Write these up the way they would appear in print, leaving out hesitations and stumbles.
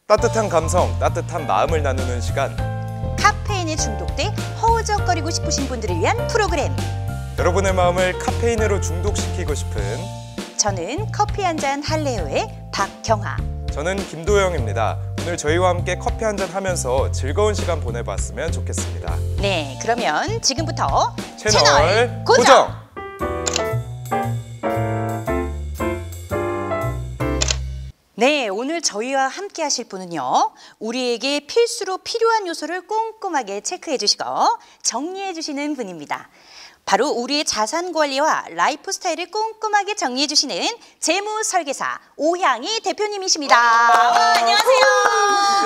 따뜻한 감성, 따뜻한 마음을 나누는 시간. 카페인에 중독돼 허우적거리고 싶으신 분들을 위한 프로그램. 여러분의 마음을 카페인으로 중독시키고 싶은 저는 커피 한잔 할래요의 박경아. 저는 김도영입니다. 오늘 저희와 함께 커피 한잔 하면서 즐거운 시간 보내봤으면 좋겠습니다. 네, 그러면 지금부터 채널 고정! 네, 오늘 저희와 함께 하실 분은요, 우리에게 필수로 필요한 요소를 꼼꼼하게 체크해 주시고 정리해 주시는 분입니다. 바로 우리의 자산 관리와 라이프 스타일을 꼼꼼하게 정리해 주시는 재무 설계사 오향희 대표님이십니다. 안녕하세요.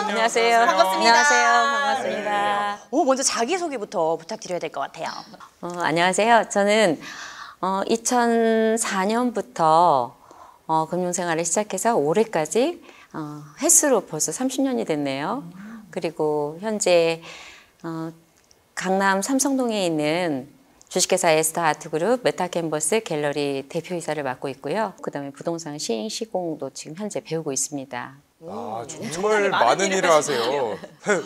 안녕하세요. 반갑습니다. 안녕하세요. 반갑습니다. 먼저 자기소개부터 부탁드려야 될 것 같아요. 안녕하세요. 저는 2004년부터 금융생활을 시작해서 올해까지 횟수로 벌써 30년이 됐네요. 그리고 현재 강남 삼성동에 있는 주식회사 에스더아트그룹 메타캔버스 갤러리 대표이사를 맡고 있고요. 그다음에 부동산 시행 시공도 지금 현재 배우고 있습니다. 정말 많은 일을 하세요.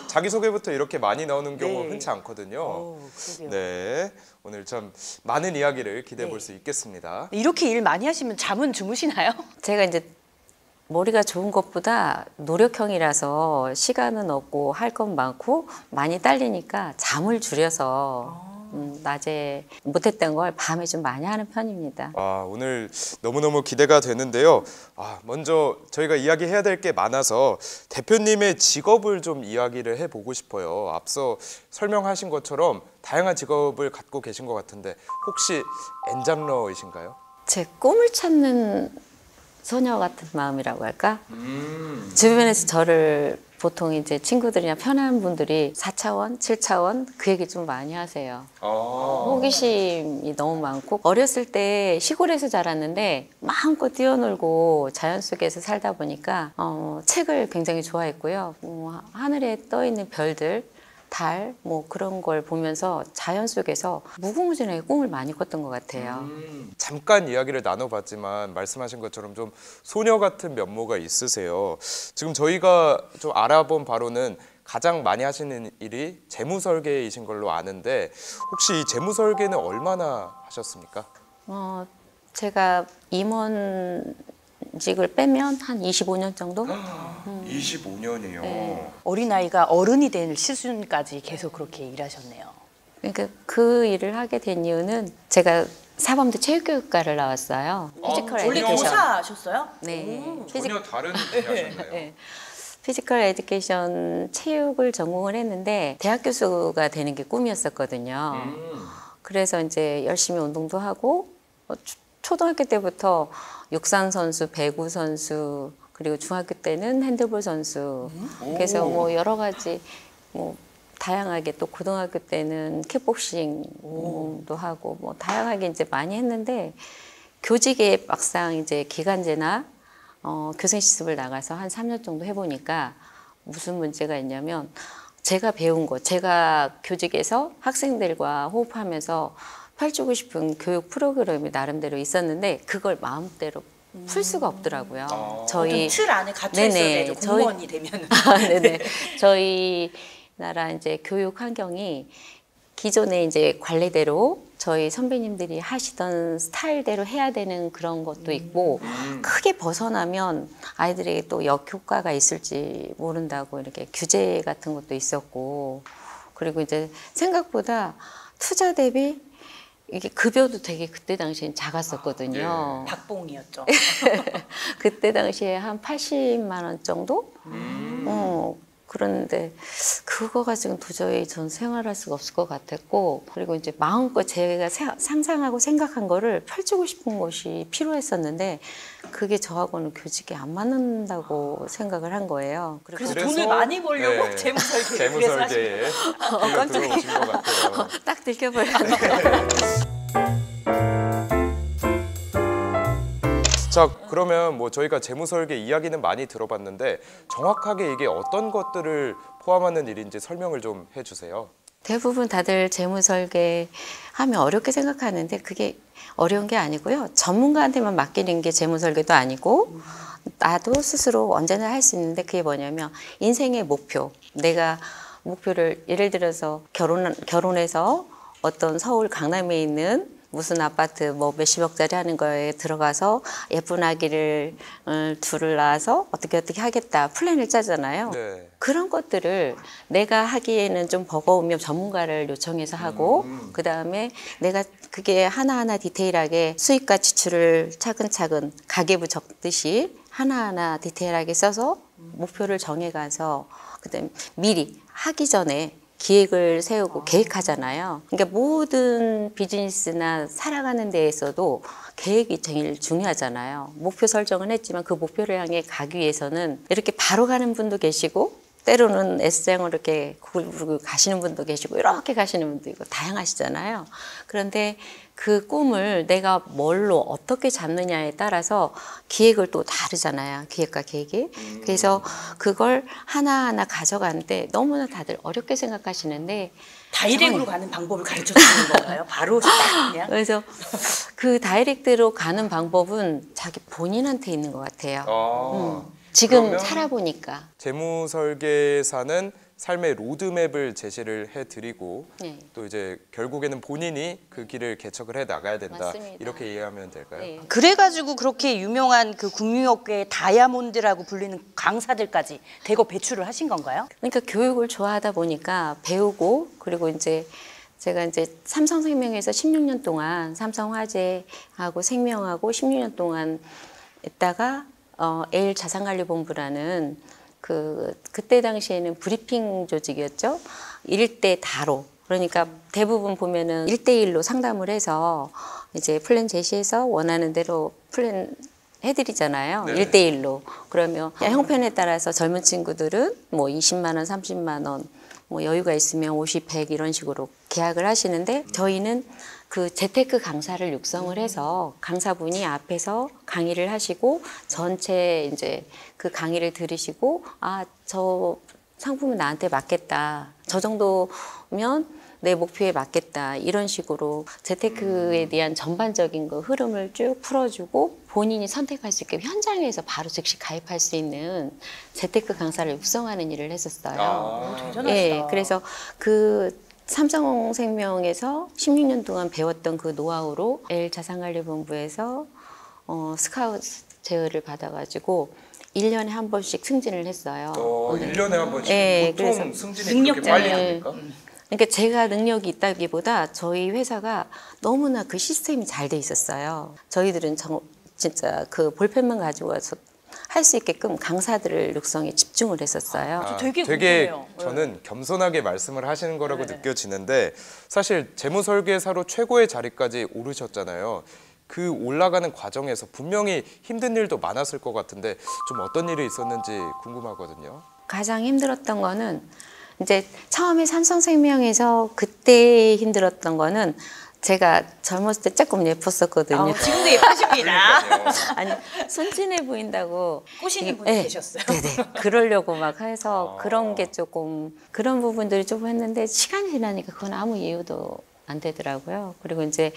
자기소개부터 이렇게 많이 나오는 경우 네. 흔치 않거든요. 그러게요. 네, 오늘 참 많은 이야기를 기대해 볼 수 있겠습니다. 이렇게 일 많이 하시면 잠은 주무시나요? 제가 이제 머리가 좋은 것보다 노력형이라서 시간은 없고 할 건 많고 많이 딸리니까 잠을 줄여서 낮에 못했던 걸 밤에 좀 많이 하는 편입니다. 오늘 너무너무 기대가 되는데요. 먼저 저희가 이야기해야 될 게 많아서 대표님의 직업을 좀 이야기를 해보고 싶어요. 앞서 설명하신 것처럼 다양한 직업을 갖고 계신 것 같은데 혹시 엔잡러이신가요? 제 꿈을 찾는 소녀 같은 마음이라고 할까? 주변에서 저를 보통 이제 친구들이나 편한 분들이 4차원, 7차원 그 얘기 좀 많이 하세요. 호기심이 너무 많고 어렸을 때 시골에서 자랐는데 마음껏 뛰어놀고 자연 속에서 살다 보니까 책을 굉장히 좋아했고요. 하늘에 떠 있는 별들, 달, 그런 걸 보면서 자연 속에서 무궁무진하게 꿈을 많이 꿨던 것 같아요. 잠깐 이야기를 나눠봤지만 말씀하신 것처럼 좀 소녀 같은 면모가 있으세요. 지금 저희가 좀 알아본 바로는 가장 많이 하시는 일이 재무설계이신 걸로 아는데 혹시 이 재무설계는 얼마나 하셨습니까? 제가 임원직을 빼면 한 25년 정도? 25년이요. 네. 어린아이가 어른이 될 시즌까지 계속 그렇게 일하셨네요. 그러니까 그 일을 하게 된 이유는 제가 사범대 체육교육과를 나왔어요. 피지컬 에듀케이션. 교사하셨어요? 네. 전혀 다른 일을 하셨나요? 네. 피지컬 에듀케이션 체육을 전공을 했는데 대학 교수가 되는 게 꿈이었었거든요. 그래서 이제 열심히 운동도 하고 초등학교 때부터 육상 선수, 배구 선수, 그리고 중학교 때는 핸드볼 선수. 그래서 여러 가지 다양하게 또 고등학교 때는 킥복싱도 하고 다양하게 이제 많이 했는데 교직에 막상 이제 기간제나 교생 실습을 나가서 한 3년 정도 해보니까 무슨 문제가 있냐면 제가 배운 거, 제가 교직에서 학생들과 호흡하면서 펼치고 싶은 교육 프로그램이 나름대로 있었는데 그걸 마음대로 풀 수가 없더라고요. 저희 틀 안에 갇혀 있어야 되죠. 공무원이 되면은. 네네. 저희 나라 이제 교육 환경이 기존의 이제 관례대로 저희 선배님들이 하시던 스타일대로 해야 되는 그런 것도 있고 크게 벗어나면 아이들에게 또 역효과가 있을지 모른다고 이렇게 규제 같은 것도 있었고 그리고 이제 생각보다 투자 대비 이게 급여도 되게 그때 당시엔 작았었거든요. 박봉이었죠. 그때 당시에 한 80만 원 정도? 그런데 그거 가지고는 도저히 전 생활할 수가 없을 것 같았고 그리고 이제 마음껏 제가 상상하고 생각한 거를 펼치고 싶은 것이 필요했었는데 그게 저하고는 교직이 안 맞는다고 생각을 한 거예요. 그래서 돈을 많이 벌려고 재무설계에 들어오신 것 같아요. 딱 들켜버렸네요. 자, 그러면 저희가 재무설계 이야기는 많이 들어봤는데 정확하게 이게 어떤 것들을 포함하는 일인지 설명을 좀 해주세요. 대부분 다들 재무 설계 하면 어렵게 생각하는데 그게 어려운 게 아니고요. 전문가한테만 맡기는 게 재무 설계도 아니고 나도 스스로 언제나 할 수 있는데 그게 뭐냐면 인생의 목표. 내가 목표를 예를 들어서 결혼해서 어떤 서울 강남에 있는 무슨 아파트 뭐 몇십억짜리 하는 거에 들어가서 예쁜 아기를 둘을 낳아서 어떻게 하겠다 플랜을 짜잖아요. 네. 그런 것들을 내가 하기에는 좀 버거우면 전문가를 요청해서 하고 그다음에 내가 그게 하나하나 디테일하게 수입과 지출을 차근차근 가계부 적듯이 하나하나 디테일하게 써서 목표를 정해가서 그다음에 미리 하기 전에 기획을 세우고 계획하잖아요. 그러니까 모든 비즈니스나 살아가는 데에서도 계획이 제일 중요하잖아요. 목표 설정은 했지만 그 목표를 향해 가기 위해서는 이렇게 바로 가는 분도 계시고 때로는 S장으로 이렇게 구불구불 가시는 분도 계시고 이렇게 가시는 분도 있고 다양하시잖아요. 그런데 그 꿈을 내가 뭘로 어떻게 잡느냐에 따라서 기획을 또 다르잖아요. 기획과 계획이. 그래서 그걸 하나하나 가져가는데 너무나 다들 어렵게 생각하시는데 다이렉트로 가는 방법을 가르쳐 주는 건가요? 바로 딱 그냥? 그래서 그 다이렉트로 가는 방법은 자기 본인한테 있는 것 같아요. 지금 그러면 살아보니까. 재무 설계사는 삶의 로드맵을 제시를 해드리고 네. 또 이제 결국에는 본인이 그 길을 개척을 해 나가야 된다. 맞습니다. 이렇게 이해하면 될까요? 네. 그래가지고 그렇게 유명한 그 금융업계의 다이아몬드라고 불리는 강사들까지 대거 배출을 하신 건가요? 그러니까 교육을 좋아하다 보니까 배우고 그리고 이제 제가 이제 삼성생명에서 16년 동안 삼성화재하고 생명하고 16년 동안 있다가 L 자산관리본부라는 그때 당시에는 브리핑 조직이었죠. 1대 다로. 그러니까 대부분 보면은 1대1로 상담을 해서 이제 플랜 제시해서 원하는 대로 플랜 해드리잖아요. 네. 1대1로. 그러면 형편에 따라서 젊은 친구들은 뭐 20만 원, 30만 원, 뭐 여유가 있으면 50, 100 이런 식으로 계약을 하시는데 저희는 그 재테크 강사를 육성을 해서 강사분이 앞에서 강의를 하시고 전체 이제 그 강의를 들으시고 저 상품은 나한테 맞겠다. 저 정도면 내 목표에 맞겠다. 이런 식으로 재테크에 대한 전반적인 그 흐름을 쭉 풀어주고 본인이 선택할 수 있게 현장에서 바로 즉시 가입할 수 있는 재테크 강사를 육성하는 일을 했었어요. 대단하시다. 예, 그래서 그 삼성생명에서 16년 동안 배웠던 그 노하우로 L 자산관리본부에서 스카우트 제의를 받아가지고 1년에 한 번씩 승진을 했어요. 1년에 한 번씩. 네, 보통 그래서 승진이 그렇게 빨리 됩니까? 그러니까 제가 능력이 있다기보다 저희 회사가 너무나 그 시스템이 잘 돼 있었어요. 저희들은 진짜 그 볼펜만 가지고 와서 할 수 있게끔 강사들을 육성에 집중을 했었어요. 되게 되게 궁금해요. 저는 겸손하게 말씀을 하시는 거라고 네네. 느껴지는데 사실 재무설계사로 최고의 자리까지 오르셨잖아요. 그 올라가는 과정에서 분명히 힘든 일도 많았을 것 같은데 좀 어떤 일이 있었는지 궁금하거든요. 가장 힘들었던 거는 이제 처음에 삼성생명에서 그때 힘들었던 거는 제가 젊었을 때 조금 예뻤었거든요. 지금도 예쁘십니다. 아니 순진해 보인다고 꼬시는 분이 계셨어요. 네네. 그러려고 막 해서 그런 게 조금 그런 부분들이 조금 했는데 시간이 지나니까 그건 아무 이유도 안 되더라고요. 그리고 이제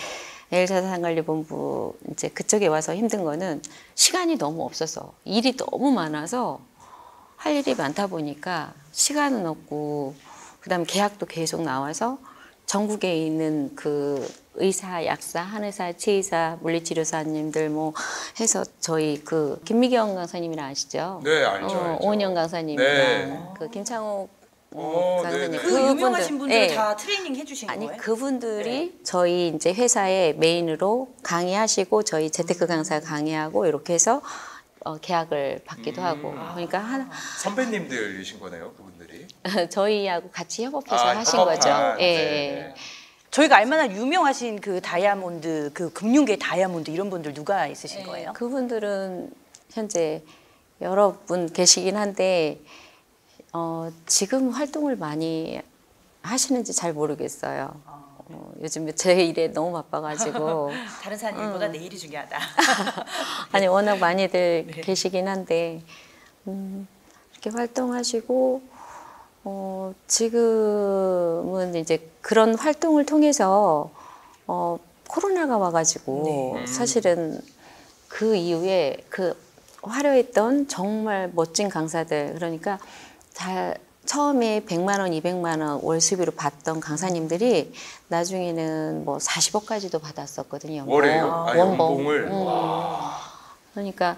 L자산관리본부 이제 그쪽에 와서 힘든 거는 시간이 너무 없어서 일이 너무 많아서 할 일이 많다 보니까 시간은 없고 그다음 계약도 계속 나와서 전국에 있는 그 의사, 약사, 한의사, 치의사, 물리치료사님들 뭐 해서 저희 그 김미경 강사님이랑 아시죠? 네, 알죠. 오은영 강사님이랑 네. 그 김창욱 네, 강사님 네. 그 유명하신 분들 네. 다 트레이닝 해주신 아니 거예요? 그분들이 저희 이제 회사의 메인으로 강의하시고 저희 재테크 강사 강의하고 이렇게 해서 계약을 받기도 하고 그러니까 선배님들이신 거네요, 그분들이. 저희하고 같이 협업해서 하신 협업한, 거죠. 예. 네. 저희가 알만한 유명하신 그 다이아몬드, 그 금융계 다이아몬드 이런 분들 누가 있으신 거예요? 그분들은 현재 여러 분 계시긴 한데 지금 활동을 많이 하시는지 잘 모르겠어요. 요즘 제 일에 너무 바빠가지고 다른 사람 일보다 내 일이 중요하다. 아니 워낙 많이들 계시긴 한데 이렇게 활동하시고 지금은 이제 그런 활동을 통해서 코로나가 와가지고 사실은 그 이후에 그 화려했던 정말 멋진 강사들, 그러니까 다 처음에 100만 원, 200만 원 월 수비로 받던 강사님들이 나중에는 뭐 40억까지도 받았었거든요. 월에요? 아, 원봉. 연봉을? 그러니까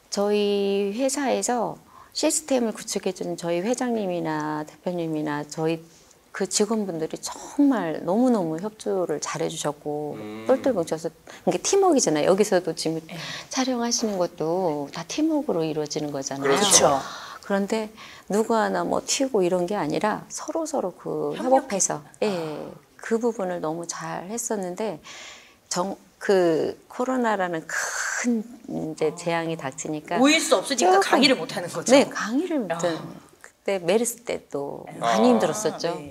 저희 회사에서 시스템을 구축해주는 저희 회장님이나 대표님이나 저희 그 직원분들이 정말 너무너무 협조를 잘해주셨고 똘똘 뭉쳐서 이게 팀워크잖아요. 여기서도 지금 촬영하시는 것도 다 팀워크로 이루어지는 거잖아요. 그렇죠. 그런데 누구 하나 뭐 튀고 이런 게 아니라 서로 그 협업해서 그 부분을 너무 잘 했었는데 그 코로나라는 큰 이제 재앙이 닥치니까 모일 수 없으니까 강의를 못 하는 거죠. 네, 강의를 못한 그때 메르스 때 또 많이 힘들었었죠. 네.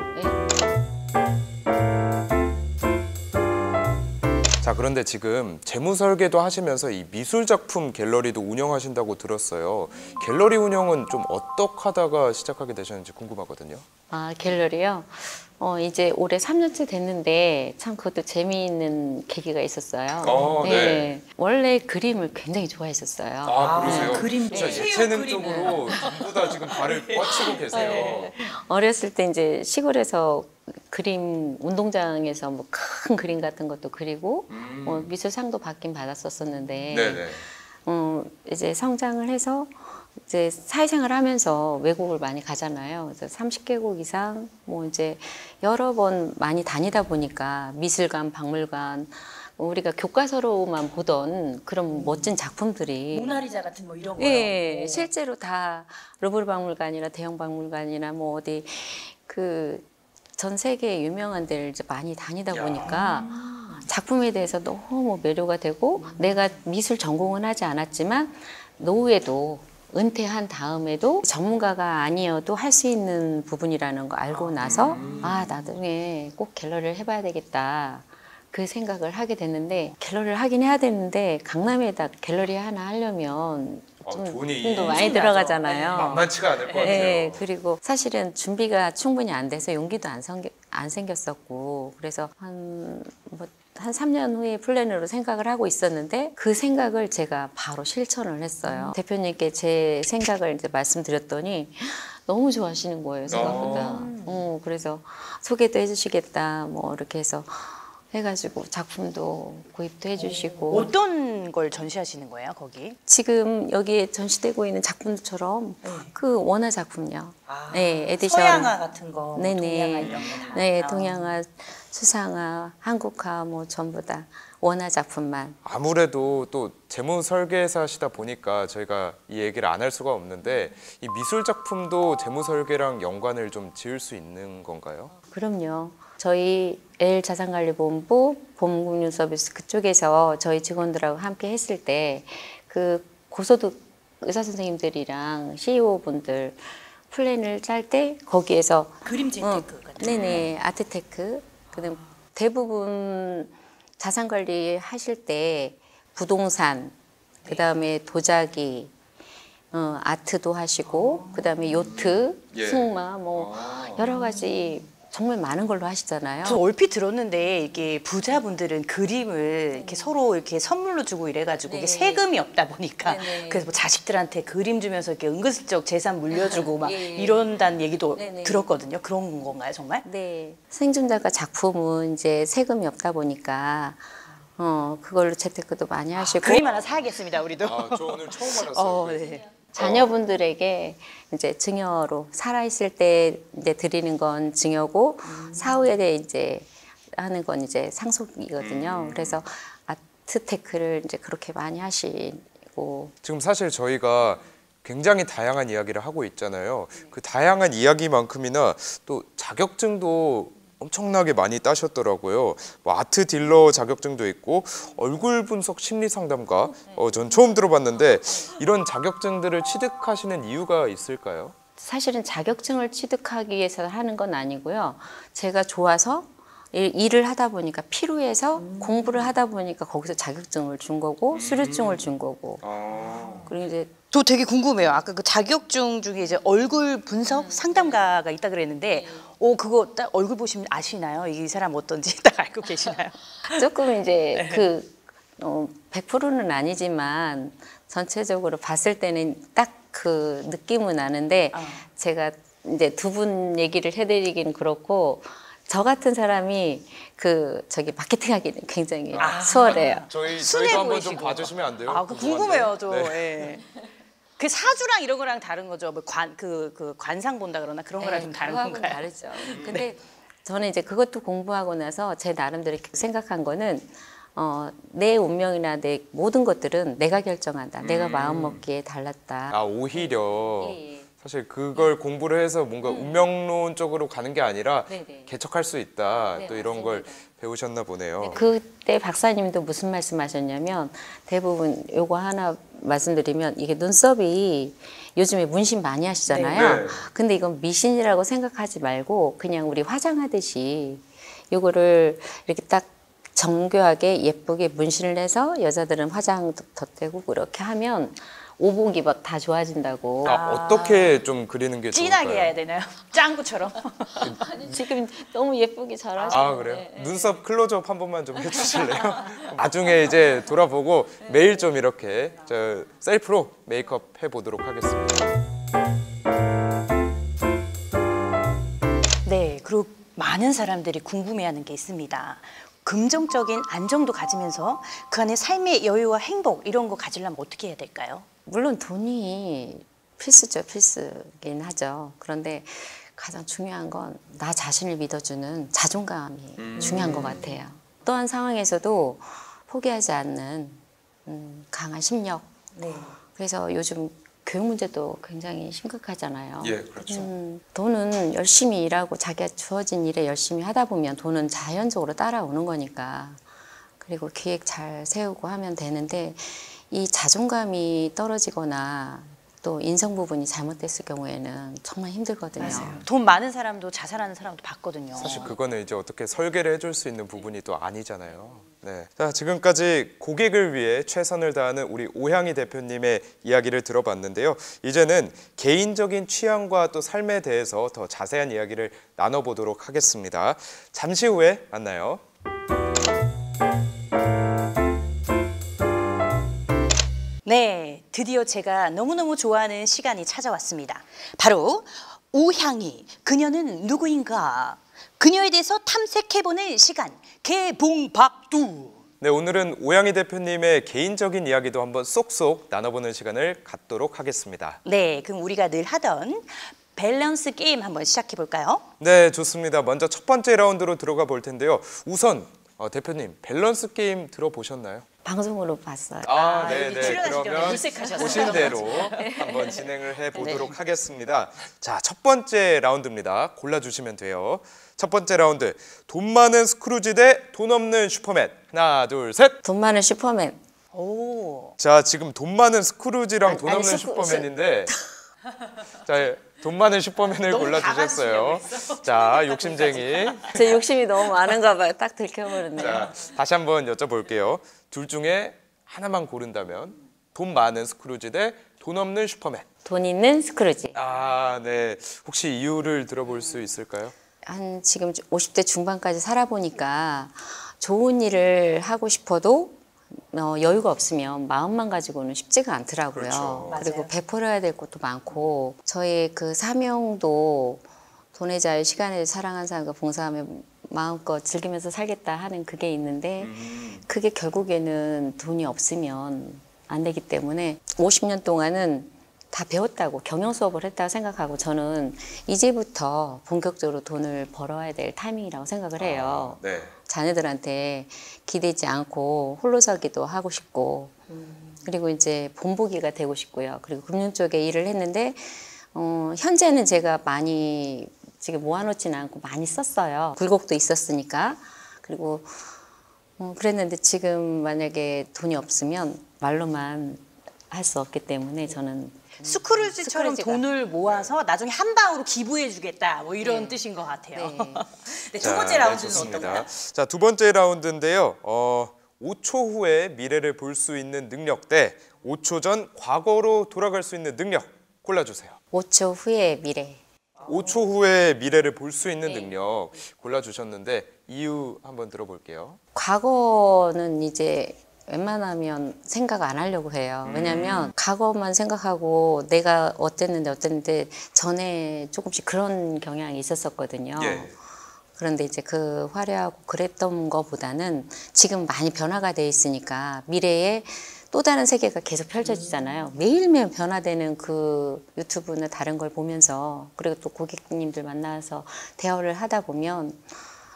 자, 그런데 지금 재무 설계도 하시면서 이 미술 작품 갤러리도 운영하신다고 들었어요. 갤러리 운영은 좀 어떻게 하다가 시작하게 되셨는지 궁금하거든요. 아, 갤러리요? 이제 올해 3년째 됐는데 참 그것도 재미있는 계기가 있었어요. 네. 원래 그림을 굉장히 좋아했었어요. 아, 그러세요? 그림, 진짜 체육 예체능 그림. 쪽으로 전부 다 지금 발을 뻗치고 계세요. 어렸을 때 이제 시골에서 그림 운동장에서 뭐 큰 그림 같은 것도 그리고 미술상도 받긴 받았었었는데 네네. 이제 성장을 해서 이제 사회생활 하면서 외국을 많이 가잖아요. 그래서 30개국 이상 뭐 이제 여러 번 많이 다니다 보니까 미술관, 박물관 우리가 교과서로만 보던 그런 멋진 작품들이 모나리자 같은 뭐 이런 거요. 예, 실제로 다 루브르 박물관이나 대형 박물관이나 뭐 어디 그 전 세계 유명한 데를 이제 많이 다니다 보니까 작품에 대해서 너무 매료가 되고 내가 미술 전공은 하지 않았지만 노후에도 은퇴한 다음에도 전문가가 아니어도 할 수 있는 부분이라는 거 알고 나서 아, 나중에 꼭 갤러리를 해봐야 되겠다. 그 생각을 하게 됐는데 갤러리를 하긴 해야 되는데 강남에다 갤러리 하나 하려면 좀 돈이 돈도 많이 들어가잖아요. 만만치가 않을 것 같아요. 네, 그리고 사실은 준비가 충분히 안 돼서 용기도 안 생겼었고 그래서 한 3년 후에 플랜으로 생각을 하고 있었는데 그 생각을 제가 바로 실천을 했어요. 대표님께 제 생각을 이제 말씀드렸더니 너무 좋아하시는 거예요, 생각보다. 그래서 소개도 해주시겠다, 뭐 이렇게 해서 해가지고 작품도 구입도 해주시고. 어떤 걸 전시하시는 거예요, 거기? 지금 여기에 전시되고 있는 작품처럼 그 원화 작품요. 네, 에디션. 서양화 같은 거, 네네. 동양화 이런 거 다. 네, 동양화, 수상화, 한국화 뭐 전부 다 원화 작품만. 아무래도 또 재무 설계사시다 보니까 저희가 이 얘기를 안 할 수가 없는데 이 미술 작품도 재무 설계랑 연관을 좀 지을 수 있는 건가요? 그럼요. 저희 L자산관리본부 보험금융서비스 그쪽에서 저희 직원들하고 함께 했을 때 그 고소득 의사 선생님들이랑 CEO 분들 플랜을 짤 때 거기에서 그림 재테크 같은. 네네, 아트테크. 그다음 대부분 자산 관리 하실 때 부동산, 그다음에 도자기, 아트도 하시고, 그다음에 요트, 승마, 뭐 여러 가지 정말 많은 걸로 하시잖아요. 저 얼핏 들었는데 이게 부자분들은 그림을 이렇게 서로 이렇게 선물로 주고 이래가지고 이게 세금이 없다 보니까 네네. 그래서 뭐 자식들한테 그림 주면서 이렇게 은근슬쩍 재산 물려주고 막 예. 이런다는 얘기도 네네. 들었거든요. 그런 건가요, 정말? 네, 생존자가 작품은 이제 세금이 없다 보니까 그걸로 재테크도 많이 하시고 그림 하나 사야겠습니다, 우리도. 아, 저 오늘 처음 알았어요. 네. 자녀분들에게 이제 증여로 살아있을 때 이제 드리는 건 증여고 사후에 이제 하는 건 이제 상속이거든요. 그래서 아트테크를 이제 그렇게 많이 하시고 지금 사실 저희가 굉장히 다양한 이야기를 하고 있잖아요. 그 다양한 이야기만큼이나 또 자격증도 엄청나게 많이 따셨더라고요. 뭐 아트 딜러 자격증도 있고 얼굴 분석 심리 상담가 전 처음 들어봤는데 이런 자격증들을 취득하시는 이유가 있을까요? 사실은 자격증을 취득하기 위해서 하는 건 아니고요. 제가 좋아서 일을 하다 보니까 피로해서 공부를 하다 보니까 거기서 자격증을 준 거고 수료증을 준 거고. 그리고 이제 저 되게 궁금해요. 아까 그 자격증 중에 이제 얼굴 분석 상담가가 있다 그랬는데, 그거 딱 얼굴 보시면 아시나요? 이 사람 어떤지 딱 알고 계시나요? 조금 이제 100%는 아니지만 전체적으로 봤을 때는 딱 그 느낌은 나는데 제가 이제 두 분 얘기를 해드리긴 그렇고 저 같은 사람이 저기 마케팅하기는 굉장히 수월해요. 저희도 한번 좀 봐주시면 안 돼요? 그 궁금해요, 저. 네. 예. 그 사주랑 이런 거랑 다른 거죠. 뭐 관상 본다 그러나 그런 거랑 좀 다른 그거하고는 건가요? 다르죠. 근데 저는 이제 그것도 공부하고 나서 제 나름대로 생각한 거는 내 운명이나 내 모든 것들은 내가 결정한다. 내가 마음 먹기에 달랐다. 오히려 예. 사실 그걸 공부를 해서 뭔가 운명론 쪽으로 가는 게 아니라 네네. 개척할 수 있다. 네, 또 이런 걸 맞습니다. 배우셨나 보네요. 그때 박사님도 무슨 말씀하셨냐면 대부분 요거 하나 말씀드리면 이게 눈썹이 요즘에 문신 많이 하시잖아요. 네. 근데 이건 미신이라고 생각하지 말고 그냥 우리 화장하듯이 요거를 이렇게 딱 정교하게 예쁘게 문신을 해서 여자들은 화장 덧대고 그렇게 하면 오복이 막 다 좋아진다고. 어떻게 좀 그리는 게 진하게 좋을까요? 해야 되나요? 짱구처럼. 지금 너무 예쁘게 잘하시는데. 그래요? 눈썹 클로즈업 한 번만 좀 해주실래요? 나중에 이제 돌아보고 매일 좀 이렇게 저 셀프로 메이크업 해보도록 하겠습니다. 네, 그리고 많은 사람들이 궁금해하는 게 있습니다. 긍정적인 안정도 가지면서 그 안에 삶의 여유와 행복 이런 거 가지려면 어떻게 해야 될까요? 물론 돈이 필수죠, 필수긴 하죠. 그런데 가장 중요한 건 나 자신을 믿어주는 자존감이 중요한 것 같아요. 어떠한 상황에서도 포기하지 않는 강한 심력. 네. 그래서 요즘 교육 문제도 굉장히 심각하잖아요. 예, 그렇죠. 돈은 열심히 일하고 자기가 주어진 일에 열심히 하다 보면 돈은 자연적으로 따라오는 거니까. 그리고 계획 잘 세우고 하면 되는데 이 자존감이 떨어지거나 또 인성 부분이 잘못됐을 경우에는 정말 힘들거든요. 돈 많은 사람도 자살하는 사람도 봤거든요. 사실 그거는 이제 어떻게 설계를 해줄 수 있는 부분이 또 아니잖아요. 네. 자, 지금까지 고객을 위해 최선을 다하는 우리 오향희 대표님의 이야기를 들어봤는데요. 이제는 개인적인 취향과 또 삶에 대해서 더 자세한 이야기를 나눠보도록 하겠습니다. 잠시 후에 만나요. 네, 드디어 제가 너무너무 좋아하는 시간이 찾아왔습니다. 바로 오향희, 그녀는 누구인가? 그녀에 대해서 탐색해보는 시간, 개봉박두. 네, 오늘은 오향희 대표님의 개인적인 이야기도 한번 쏙쏙 나눠보는 시간을 갖도록 하겠습니다. 네, 그럼 우리가 늘 하던 밸런스 게임 한번 시작해볼까요? 네, 좋습니다. 먼저 첫 번째 라운드로 들어가 볼 텐데요. 우선 대표님, 밸런스 게임 들어보셨나요? 방송으로 봤어요. 네. 출연하시려고 그러면 물색하셨어요. 보신 대로 한번 진행을 해보도록 하겠습니다. 자, 첫 번째 라운드입니다. 골라주시면 돼요. 첫 번째 라운드, 돈 많은 스크루지 대 돈 없는 슈퍼맨. 하나, 둘, 셋. 돈 많은 슈퍼맨. 오, 자, 지금 돈 많은 스크루지랑 돈 아니, 없는 슈퍼맨인데 자, 돈 많은 슈퍼맨을 너무 골라주셨어요. 자, 욕심쟁이. 제 욕심이 너무 많은가 봐요. 딱 들켜버렸네요. 자, 다시 한번 여쭤볼게요. 둘 중에 하나만 고른다면 돈 많은 스크루지 대 돈 없는 슈퍼맨. 돈 있는 스크루지. 네. 혹시 이유를 들어볼 수 있을까요? 한 지금 50대 중반까지 살아보니까 좋은 일을 하고 싶어도 여유가 없으면 마음만 가지고는 쉽지가 않더라고요. 그렇죠. 그리고 맞아요. 베풀어야 될 것도 많고 저의 그 사명도 돈의 자유, 시간을 사랑하는 사람과 봉사하며 마음껏 즐기면서 살겠다 하는 그게 있는데 그게 결국에는 돈이 없으면 안 되기 때문에 50년 동안은 다 배웠다고 경영 수업을 했다고 생각하고 저는 이제부터 본격적으로 돈을 벌어야 될 타이밍이라고 생각을 해요. 네. 자녀들한테 기대지 않고 홀로서기도 하고 싶고 그리고 이제 본보기가 되고 싶고요. 그리고 금융 쪽에 일을 했는데 현재는 제가 많이 지금 모아놓지는 않고 많이 썼어요. 굴곡도 있었으니까. 그리고 그랬는데 지금 만약에 돈이 없으면 말로만 할 수 없기 때문에 저는 스크루지처럼 스크루지가. 돈을 모아서 나중에 한 방으로 기부해주겠다 뭐 이런 뜻인 것 같아요. 네. 네, 두 번째 라운드는 좋습니다. 어떤가요? 자, 두 번째 라운드인데요. 5초 후에 미래를 볼 수 있는 능력 대 5초 전 과거로 돌아갈 수 있는 능력 골라주세요. 5초 후의 미래. 5초 후에 미래를 볼 수 있는 능력 골라주셨는데 이유 한번 들어볼게요. 과거는 이제 웬만하면 생각 안 하려고 해요. 왜냐면 과거만 생각하고 내가 어땠는데 전에 조금씩 그런 경향이 있었었거든요. 예. 그런데 이제 그 화려하고 그랬던 것보다는 지금 많이 변화가 돼 있으니까 미래에 또 다른 세계가 계속 펼쳐지잖아요. 매일매일 변화되는 그 유튜브나 다른 걸 보면서 그리고 또 고객님들 만나서 대화를 하다 보면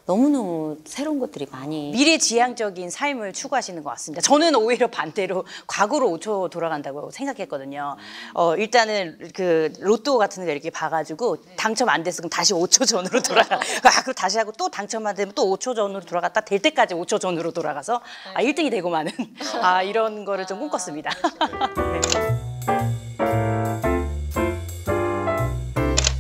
너무너무 새로운 것들이 많이 미래지향적인 삶을 추구하시는 것 같습니다. 저는 오히려 반대로 과거로 5초 돌아간다고 생각했거든요. 일단은 그 로또 같은 데 이렇게 봐가지고 당첨 안 됐으면 다시 5초 전으로 돌아가. 그리고 다시 하고 또 당첨 안 되면 또 5초 전으로 돌아갔다 될 때까지 5초 전으로 돌아가서 1등이 되고 마는 이런 거를 좀 꿈꿨습니다.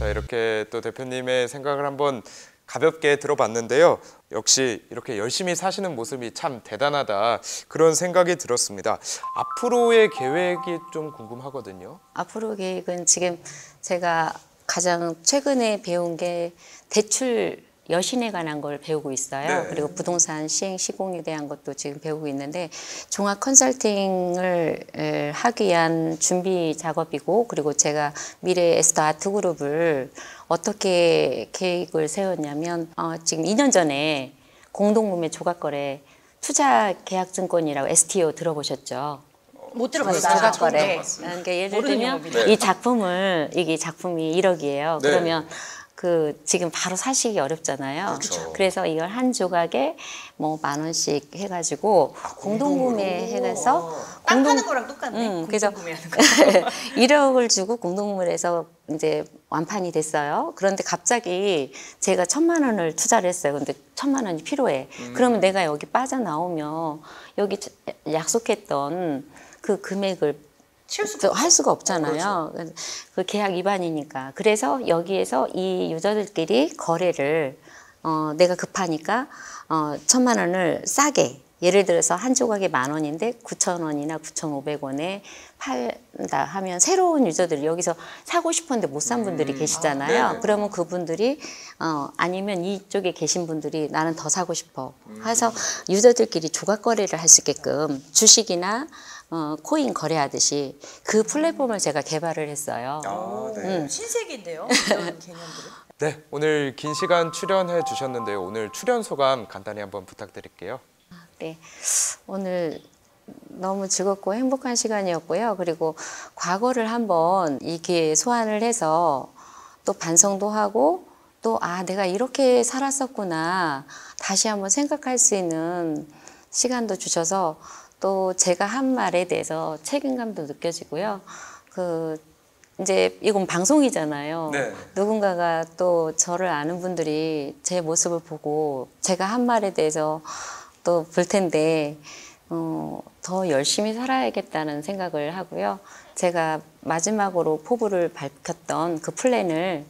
자, 이렇게 또 대표님의 생각을 한번 가볍게 들어봤는데요. 역시 이렇게 열심히 사시는 모습이 참 대단하다 그런 생각이 들었습니다. 앞으로의 계획이 좀 궁금하거든요. 앞으로 계획은 지금 제가 가장 최근에 배운 게 대출 여신에 관한 걸 배우고 있어요. 네. 그리고 부동산 시행 시공에 대한 것도 지금 배우고 있는데 종합 컨설팅을 하기 위한 준비 작업이고 그리고 제가 미래 에스더 아트그룹을 어떻게 계획을 세웠냐면 지금 2년 전에 공동구매 조각거래 투자계약증권이라고 STO 들어보셨죠? 못 들어봤어요. 조각거래. 네. 그러니까 예를 모르는 들면 용어입니다. 이 작품을 이게 작품이 1억이에요. 네. 그러면 그 지금 바로 사시기 어렵잖아요. 그렇죠. 그래서 이걸 한 조각에 뭐 10,000원씩 해가지고 공동구매 해서 땅 파는 거랑 똑같네. 그래서 구매하는 거. 1억을 주고 공동구매를 해서 이제 완판이 됐어요. 그런데 갑자기 제가 1,000,000원을 투자를 했어요. 근데 1,000,000원이 필요해. 그러면 내가 여기 빠져나오면 여기 약속했던 그 금액을 할 수가 없잖아요. 그렇죠. 그 계약 위반이니까. 그래서 여기에서 이 유저들끼리 거래를 내가 급하니까 1,000,000원을 싸게 예를 들어서 한 조각에 10,000원인데 9,000원이나 9,500원에 팔다 하면 새로운 유저들이 여기서 사고 싶었는데 못 산 분들이 계시잖아요. 네네. 그러면 그분들이 아니면 이쪽에 계신 분들이 나는 더 사고 싶어 해서 유저들끼리 조각 거래를 할 수 있게끔 주식이나 코인 거래하듯이 그 플랫폼을 제가 개발을 했어요. 네. 신세계인데요. 이런 개념들은. 네, 오늘 긴 시간 출연해 주셨는데요. 오늘 출연 소감 간단히 한번 부탁드릴게요. 네, 오늘 너무 즐겁고 행복한 시간이었고요. 그리고 과거를 한번 이 기회에 소환을 해서 또 반성도 하고 또 내가 이렇게 살았었구나 다시 한번 생각할 수 있는 시간도 주셔서 또 제가 한 말에 대해서 책임감도 느껴지고요. 이제 이건 방송이잖아요. 네. 누군가가 또 저를 아는 분들이 제 모습을 보고 제가 한 말에 대해서 또 볼 텐데 더 열심히 살아야겠다는 생각을 하고요. 제가 마지막으로 포부를 밝혔던 그 플랜을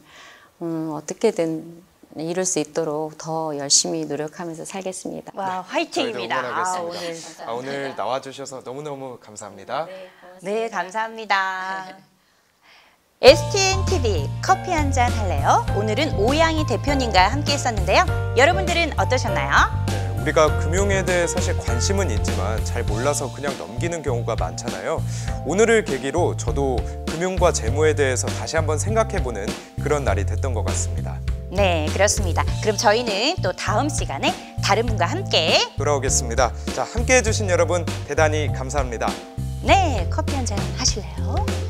어떻게든 이룰 수 있도록 더 열심히 노력하면서 살겠습니다. 와, 화이팅입니다. 저희도 응원하겠습니다. 오늘. 오늘 나와주셔서 너무너무 감사합니다. 네, 감사합니다. STN TV 커피 한잔 할래요? 오늘은 오양희 대표님과 함께 했었는데요. 여러분들은 어떠셨나요? 네, 우리가 금융에 대해 사실 관심은 있지만 잘 몰라서 그냥 넘기는 경우가 많잖아요. 오늘을 계기로 저도 금융과 재무에 대해서 다시 한번 생각해보는 그런 날이 됐던 것 같습니다. 네, 그렇습니다. 그럼 저희는 또 다음 시간에 다른 분과 함께 돌아오겠습니다. 자, 함께 해주신 여러분 대단히 감사합니다. 네, 커피 한잔 하실래요?